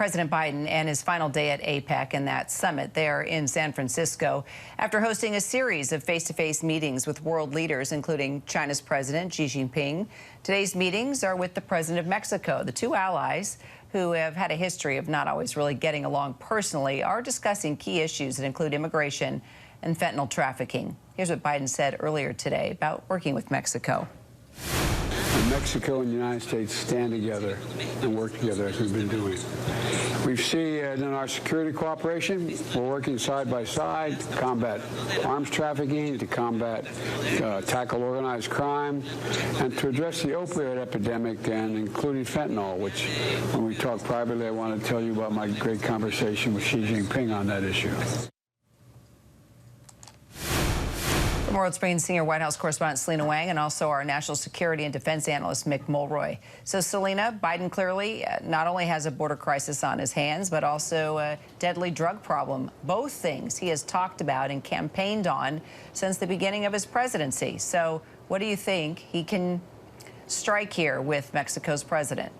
President Biden and his final day at APEC and that summit there in San Francisco after hosting a series of face-to-face meetings with world leaders, including China's President Xi Jinping. Today's meetings are with the President of Mexico. The two allies, who have had a history of not always really getting along personally, are discussing key issues that include immigration and fentanyl trafficking. Here's what Biden said earlier today about working with Mexico. Mexico and the United States stand together and work together as we've been doing. We see in our security cooperation, we're working side by side to combat arms trafficking, to combat, tackle organized crime, and to address the opioid epidemic, and including fentanyl, which when we talk privately, I want to tell you about my great conversation with Xi Jinping on that issue. World Spring's senior White House correspondent Selina Wang and also our national security and defense analyst Mick Mulroy. So, Selina, Biden clearly not only has a border crisis on his hands, but also a deadly drug problem. Both things he has talked about and campaigned on since the beginning of his presidency. So what do you think he can strike here with Mexico's president?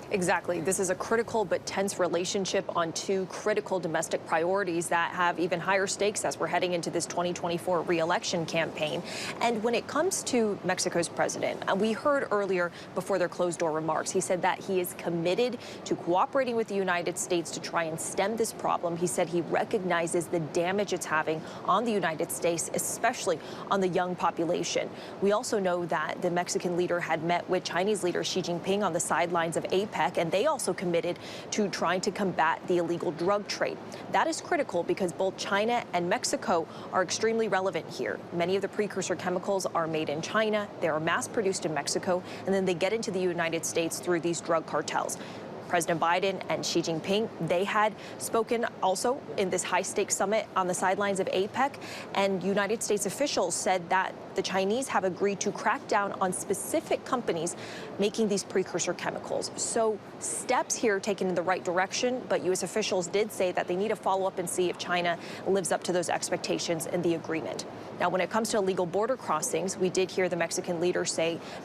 Exactly. This is a critical but tense relationship on two critical domestic priorities that have even higher stakes as we're heading into this 2024 re-election campaign. And when it comes to Mexico's president, we heard earlier before their closed-door remarks, he said that he is committed to cooperating with the United States to try and stem this problem. He said he recognizes the damage it's having on the United States, especially on the young population. We also know that the Mexican leader had met with Chinese leader Xi Jinping on the sidelines of APEC, and they also committed to trying to combat the illegal drug trade. That is critical because both China and Mexico are extremely relevant here. Many of the precursor chemicals are made in China, they are mass-produced in Mexico, and then they get into the United States through these drug cartels. President Biden and Xi Jinping, they had spoken also in this high-stakes summit on the sidelines of APEC, and United States officials said that the Chinese have agreed to crack down on specific companies making these precursor chemicals. So steps here taken in the right direction, but U.S. officials did say that they need to follow up and see if China lives up to those expectations in the agreement. Now, when it comes to illegal border crossings, we did hear the Mexican leader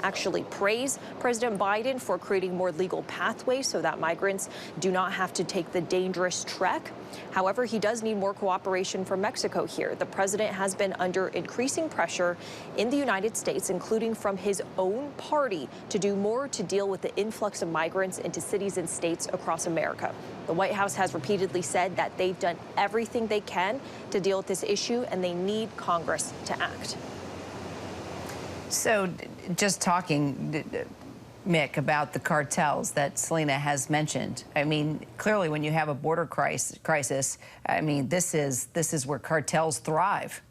actually praise President Biden for creating more legal pathways so that migrants do not have to take the dangerous trek. However, he does need more cooperation from Mexico here. The president has been under increasing pressure in the United States, including from his own party, to do more to deal with the influx of migrants into cities and states across America. The White House has repeatedly said that they've done everything they can to deal with this issue, and they need Congress to act. So just talking, Mick, about the cartels that Selina has mentioned. I mean, clearly when you have a border crisis, I mean, this is where cartels thrive.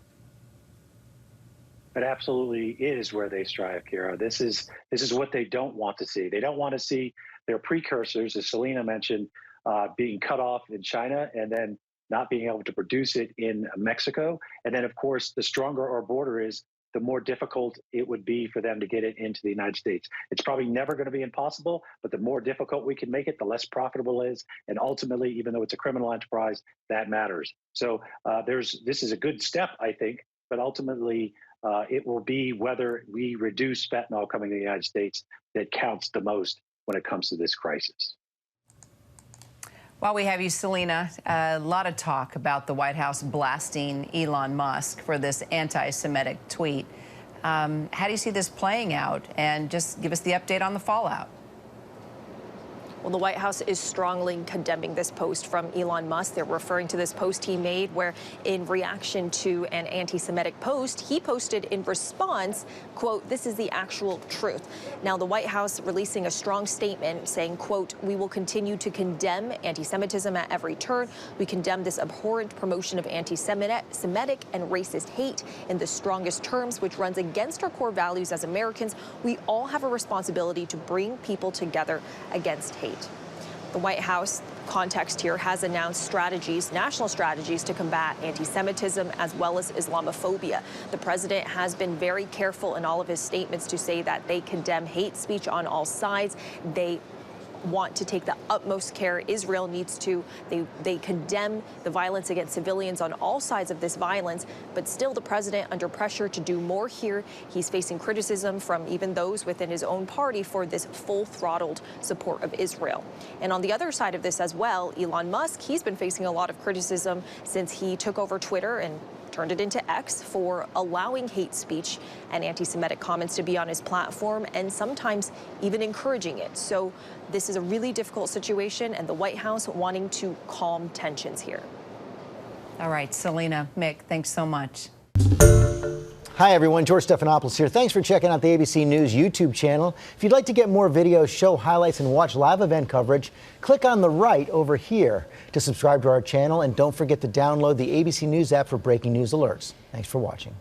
It absolutely is where they strive, Kira. This is what they don't want to see. They don't want to see their precursors, as Selina mentioned, being cut off in China and then not being able to produce it in Mexico. And then, of course, the stronger our border is, the more difficult it would be for them to get it into the United States. It's probably never going to be impossible, but the more difficult we can make it, the less profitable it is. And ultimately, even though it's a criminal enterprise, that matters. So this is a good step, I think, but ultimately it will be whether we reduce fentanyl coming to the United States that counts the most when it comes to this crisis. While we have you, Selina, a lot of talk about the White House blasting Elon Musk for this anti-Semitic tweet. How do you see this playing out? And just give us the update on the fallout. Well, the White House is strongly condemning this post from Elon Musk. They're referring to this post he made where, in reaction to an anti-Semitic post, he posted in response, quote, "This is the actual truth." Now, the White House releasing a strong statement saying, quote, "We will continue to condemn anti-Semitism at every turn. We condemn this abhorrent promotion of anti-Semitic and racist hate in the strongest terms, which runs against our core values as Americans. We all have a responsibility to bring people together against hate." The White House, context here, has announced strategies, national strategies to combat anti-Semitism as well as Islamophobia. The president has been very careful in all of his statements to say that they condemn hate speech on all sides. They want to take the utmost care. Israel needs to. They condemn the violence against civilians on all sides of this violence, but still the president under pressure to do more here. He's facing criticism from even those within his own party for this full-throttled support of Israel. And on the other side of this as well, Elon Musk, he's been facing a lot of criticism since he took over Twitter and turned it into X for allowing hate speech and anti-Semitic comments to be on his platform and sometimes even encouraging it. So this is a really difficult situation, and the White House wanting to calm tensions here. All right, Selina, Mick, thanks so much. Hi, everyone. George Stephanopoulos here. Thanks for checking out the ABC News YouTube channel. If you'd like to get more videos, show highlights, and watch live event coverage, click on the right over here to subscribe to our channel. And don't forget to download the ABC News app for breaking news alerts. Thanks for watching.